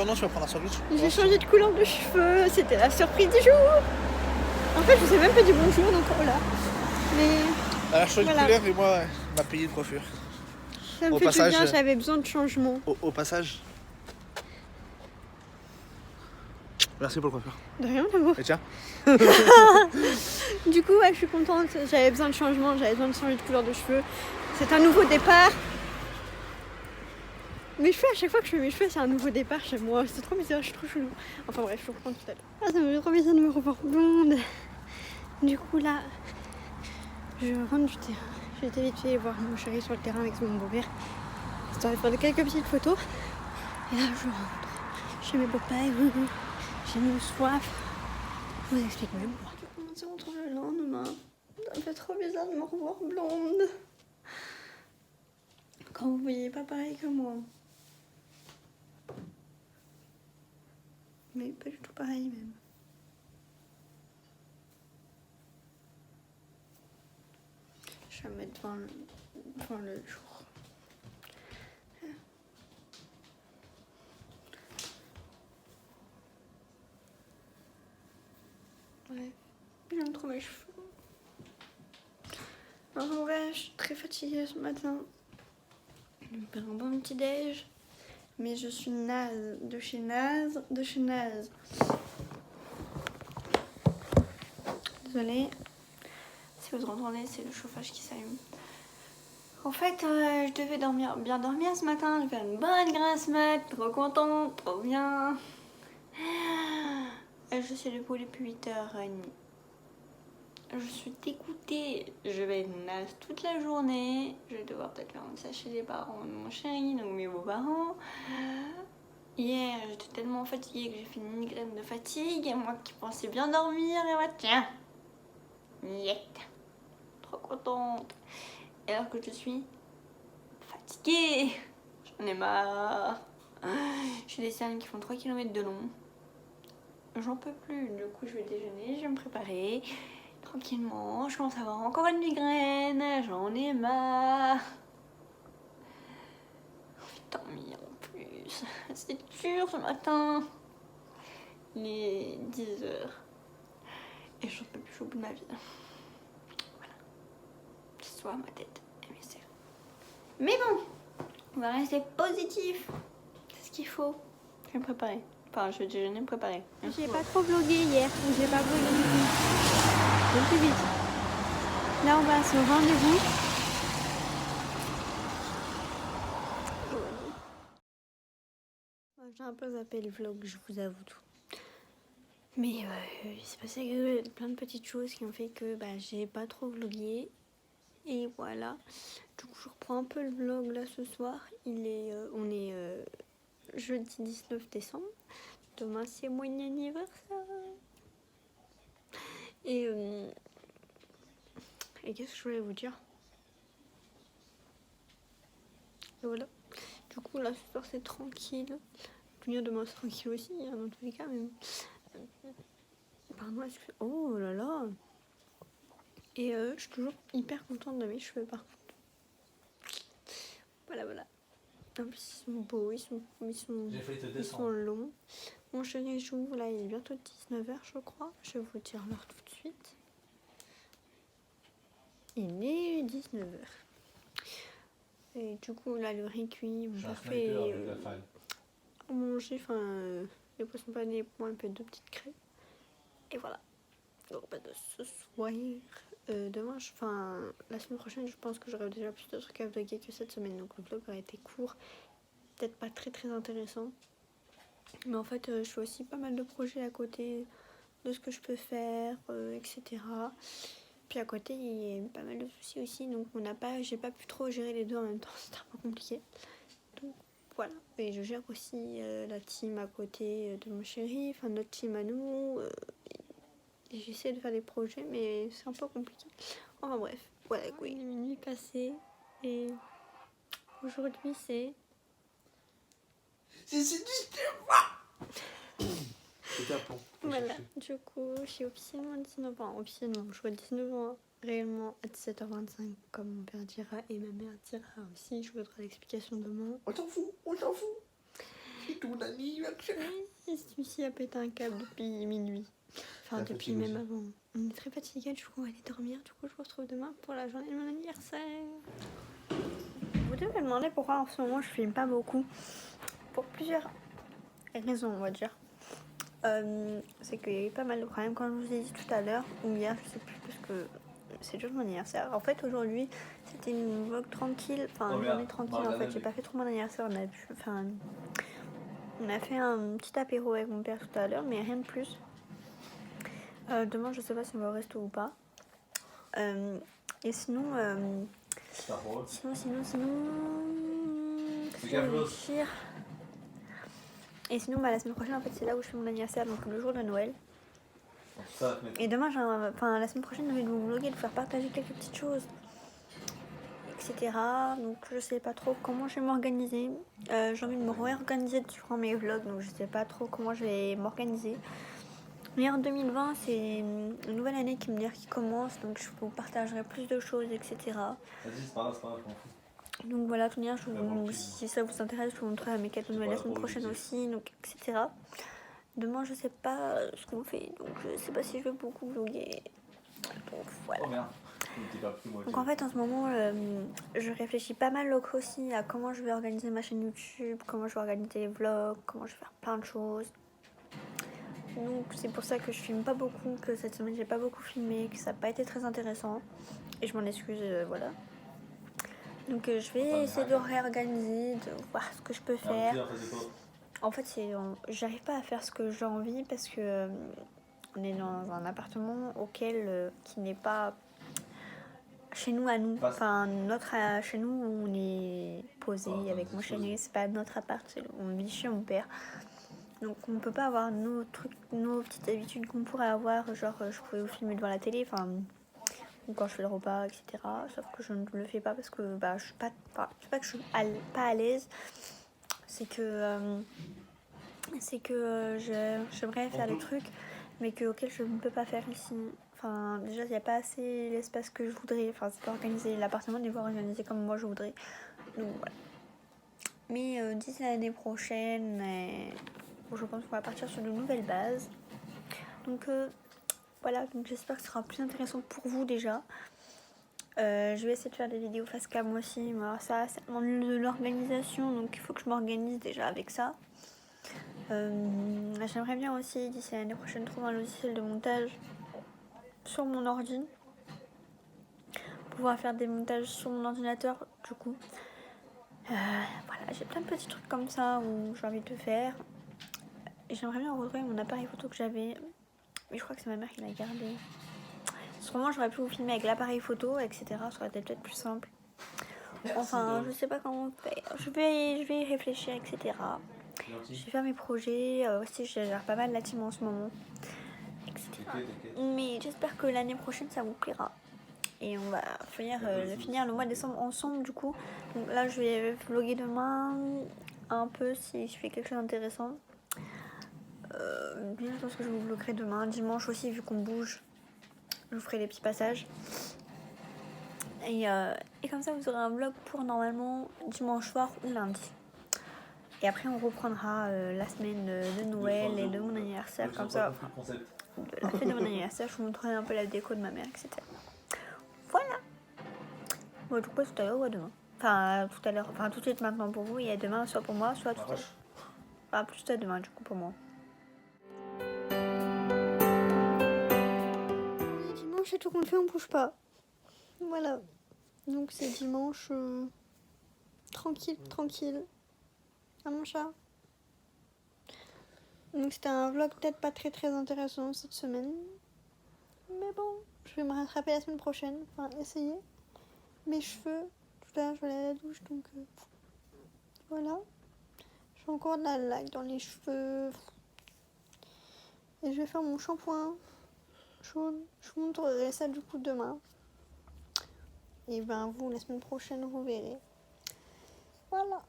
voiture, non, tu vas prendre un sandwich. J'ai changé de couleur de cheveux, c'était la surprise du jour. En fait, je vous ai même pas dit bonjour, donc voilà. Mais Elle a changé voilà. de couleur et moi, elle m'a payé une coiffure. Ça me Au fait passage, du bien, j'avais besoin de changement. Au passage. Merci pour le coiffeur. De rien, d'amour. Et tiens. Du coup, ouais, je suis contente. J'avais besoin de changement, j'avais besoin de changer de couleur de cheveux. C'est un nouveau départ. Mes cheveux, à chaque fois que je fais mes cheveux, c'est un nouveau départ chez moi. C'est trop bizarre, je suis trop chelou. Enfin bref, je vous reprends tout à l'heure. Ah, ça me fait trop bizarre de me revoir blonde. Du coup, là, je rentre du terrain. J'ai été vite fait voir mon chéri sur le terrain avec mon beau-père. Histoire de faire quelques petites photos. Et là, je rentre chez mes beaux-pères. J'ai mis soif. Je vous explique même pas. Comment on se retrouve le lendemain? Ça me fait trop bizarre de me revoir blonde. Quand vous voyez pas pareil que moi. Mais pas du tout pareil même. Je vais me mettre devant le jour. Ouais, j'aime trop mes cheveux. En vrai, je suis très fatiguée ce matin. Je vais me faire un bon petit déj. Mais je suis naze, de chez naze. Désolée. Si vous entendez, c'est le chauffage qui s'allume. En fait, je devais bien dormir ce matin. Je vais faire une bonne grasse mat, trop contente, trop bien. Je suis debout depuis 8h30. Je suis dégoûtée. Je vais être naze toute la journée. Je vais devoir peut-être faire un message chez les parents de mon chéri, donc mes beaux-parents. Hier, j'étais tellement fatiguée que j'ai fait une migraine de fatigue. Et moi qui pensais bien dormir, et moi, tiens, niet. Trop contente. Alors que je suis fatiguée. J'en ai marre. J'ai des cernes qui font 3 km de long. J'en peux plus. Du coup, je vais déjeuner, je vais me préparer. Tranquillement, je commence à avoir encore une migraine. J'en ai marre. J'ai envie de dormir en plus. C'est dur ce matin. Il est 10h. Et j'en peux plus au bout de ma vie. Voilà. Ce soir, ma tête et mes cernes. Mais bon, on va rester positif. C'est ce qu'il faut. Je vais me préparer. Enfin, je vais déjeuner me préparer. J'ai pas trop vlogué hier. J'ai pas vlogué du tout. Donc plus vite. Là, on va à ce rendez-vous. J'ai un peu zappé le vlog, je vous avoue tout. Mais il s'est passé plein de petites choses qui ont fait que j'ai pas trop vlogué. Et voilà. Du coup, je reprends un peu le vlog là ce soir. On est jeudi 19 décembre. Demain, c'est mon anniversaire. Et qu'est-ce que je voulais vous dire? Et voilà. Du coup, là, ce soir, c'est tranquille. Demain, c'est tranquille aussi, hein, dans tous les cas. Mais... Pardon, excusez. Oh là là. Et je suis toujours hyper contente de mes cheveux, par contre. Voilà. En plus, ils sont beaux, ils sont longs. Mon chéri joue, là, il est bientôt 19h, je crois. Je vais vous dire l'heure tout de suite. Il est 19h. Et du coup, là, le riz cuit, mon père fait manger, les poissons panés, pour moi, un peu de petites crêpes. Et voilà. Donc, de ce soir, demain, la semaine prochaine, je pense que j'aurai déjà plus de trucs à vlogger que cette semaine. Donc, le vlog aurait été court. Peut-être pas très très intéressant. Mais en fait, je fais aussi pas mal de projets à côté de ce que je peux faire, etc. Puis à côté, il y a pas mal de soucis aussi. Donc, j'ai pas pu trop gérer les deux en même temps. C'était un peu compliqué. Donc, voilà. Et je gère aussi la team à côté de mon chéri, notre team à nous. Et j'essaie de faire des projets, mais c'est un peu compliqué. Enfin bref, voilà, oui. Les minuit passées et aujourd'hui c'est... Voilà, du coup, je suis officiellement 19 ans. Officiellement, je vois 19 ans réellement à 17h25, comme mon père dira et ma mère dira aussi. Je voudrais l'explication demain. On s'en fout. C'est ton anniversaire. Et celui-ci a pété un câble depuis minuit. Enfin, La depuis fatigue même aussi. avant. On est très fatigués, du coup, on va aller dormir. Du coup, je vous retrouve demain pour la journée de mon anniversaire. Vous devez me demander pourquoi en ce moment je filme pas beaucoup. Pour plusieurs raisons, on va dire. C'est qu'il y a eu pas mal de problèmes, comme je vous ai dit tout à l'heure, ou hier, je sais plus, parce que c'est toujours mon anniversaire. En fait, aujourd'hui, c'était une vlog tranquille, enfin, une journée tranquille. En fait, j'ai pas fait trop mon anniversaire. On a fait un petit apéro avec mon père tout à l'heure, mais rien de plus. Demain, je sais pas si on va au resto ou pas. Et sinon, qu'est-ce que je vais réfléchir. Et sinon, la semaine prochaine, en fait, c'est là où je fais mon anniversaire, donc le jour de Noël. Et demain, la semaine prochaine, j'ai envie de vous vlogger, de vous faire partager quelques petites choses, etc. Donc, je sais pas trop comment je vais m'organiser. J'ai envie de me réorganiser durant mes vlogs, donc je sais pas trop comment je vais m'organiser. Mais en 2020, c'est une nouvelle année qui commence, donc je vous partagerai plus de choses, etc. Vas-y, c'est pas grave, je m'en fous. Donc voilà, tout bien, si ça vous intéresse, je vous montrerai mes cadeaux de Noël la semaine prochaine aussi, donc etc. Demain, je sais pas ce qu'on fait, donc je sais pas si je vais beaucoup vlogger. Donc voilà. Oh merde, t'es pas pris, moi. Donc en fait, en ce moment, je réfléchis pas mal aussi à comment je vais organiser ma chaîne YouTube, comment je vais organiser les vlogs, comment je vais faire plein de choses. Donc c'est pour ça que je filme pas beaucoup, que cette semaine j'ai pas beaucoup filmé, que ça n'a pas été très intéressant. Et je m'en excuse, voilà. Donc je vais essayer de réorganiser, de voir ce que je peux faire. En fait, j'arrive pas à faire ce que j'ai envie parce que on est dans un appartement qui n'est pas chez nous à nous. Enfin, chez nous où on est posé avec mon chéri, c'est pas notre appart, on vit chez mon père. Donc on peut pas avoir nos petites habitudes qu'on pourrait avoir, genre je pouvais vous filmer devant la télé, enfin, ou quand je fais le repas, etc. Sauf que je ne le fais pas parce que je suis pas, c'est pas que je suis pas à l'aise, c'est que j'aimerais faire des trucs, mais auxquels je ne peux pas faire ici. Enfin, déjà, il n'y a pas assez l'espace que je voudrais. Enfin, c'est pas organisé. L'appartement n'est pas organisé comme moi je voudrais. Donc voilà. Mais d'ici l'année prochaine, je pense qu'on va partir sur de nouvelles bases. Donc voilà, donc j'espère que ce sera plus intéressant pour vous déjà. Je vais essayer de faire des vidéos face cam aussi. Mais alors ça, c'est de l'organisation, donc il faut que je m'organise déjà avec ça. J'aimerais bien aussi, d'ici l'année prochaine, trouver un logiciel de montage sur mon ordi. Pouvoir faire des montages sur mon ordinateur, du coup. Voilà, j'ai plein de petits trucs comme ça où j'ai envie de faire. Et j'aimerais bien retrouver mon appareil photo que j'avais. Mais je crois que c'est ma mère qui l'a gardé. Sûrement, j'aurais pu vous filmer avec l'appareil photo, etc. Ça aurait été peut-être plus simple. Enfin, je sais pas comment faire. Je vais y réfléchir, etc. Je vais faire mes projets. Aussi, je gère pas mal la team en ce moment, etc. Mais j'espère que l'année prochaine, ça vous plaira. Et on va finir le mois de décembre ensemble, du coup. Donc là, je vais vlogger demain un peu si je fais quelque chose d'intéressant. Je pense que je vous vloggerai demain. Dimanche aussi, vu qu'on bouge, je vous ferai des petits passages. Et comme ça, vous aurez un vlog pour normalement dimanche soir ou lundi. Et après, on reprendra la semaine de Noël et de mon anniversaire. Comme ça, de la fête de mon anniversaire, je vous montrerai un peu la déco de ma mère, etc. Voilà. Bon, du coup, tout à l'heure ou à demain. Enfin, tout à l'heure. Enfin, tout de suite maintenant pour vous. Et à demain, soit pour moi, soit tout à l'heure. Enfin, plus à demain, du coup, pour moi. Dimanche, c'est tout qu'on fait, on bouge pas. Voilà. Donc, c'est dimanche tranquille. Ah, mon chat. Donc, c'était un vlog peut-être pas très intéressant cette semaine. Mais bon, je vais me rattraper la semaine prochaine. Enfin, essayer. Mes cheveux. Tout à l'heure, je vais aller à la douche, donc voilà. J'ai encore de la laque dans les cheveux. Et je vais faire mon shampoing jaune. Je vous montrerai ça du coup demain. Et ben vous, la semaine prochaine, vous verrez. Voilà.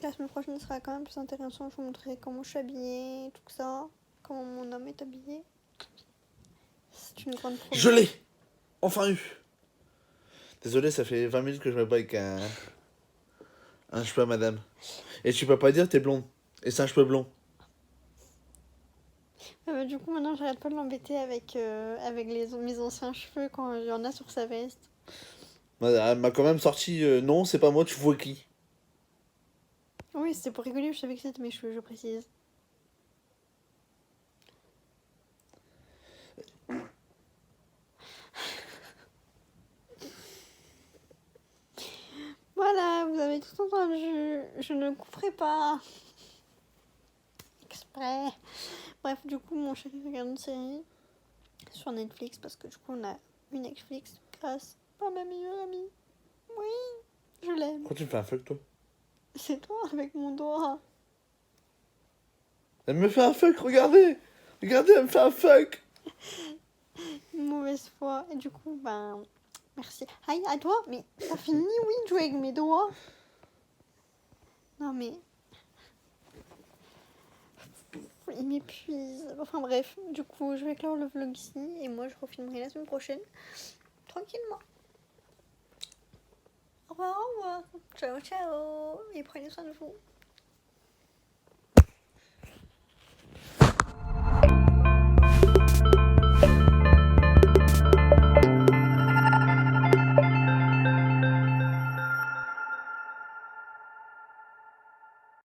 La semaine prochaine sera quand même plus intéressant. Je vous montrerai comment je suis habillée, tout ça. Comment mon homme est habillé. C'est une grande promesse. Je l'ai enfin eu. Désolé, ça fait 20 minutes que je me bats avec un cheveu à madame. Et tu peux pas dire t'es blonde. Et c'est un cheveu blond. Bah, du coup, maintenant, j'arrête pas de l'embêter avec, mes anciens cheveux quand il y en a sur sa veste. Elle m'a quand même sorti non, c'est pas moi, tu vois qui. Oui, c'était pour rigoler, je savais que c'était mes cheveux, je précise. Voilà, vous avez tout entendu. Je ne couperai pas. Exprès. Bref, du coup, mon chéri regarde une série sur Netflix parce que du coup, on a une Netflix grâce à ma meilleure amie. Oui, je l'aime. Pourquoi tu me fais un fuck, toi? C'est toi avec mon doigt. Elle me fait un fuck, regardez! Regardez, elle me fait un fuck! Une mauvaise foi. Et du coup, ben, merci. Aïe, à toi. Mais t'as fini, oui, de jouer avec mes doigts. Non, mais... il m'épuise. Enfin bref, du coup, je vais clore le vlog ici. Et moi, je refilmerai la semaine prochaine. Tranquillement. Au revoir, au revoir. Ciao, ciao. Et prenez soin de vous.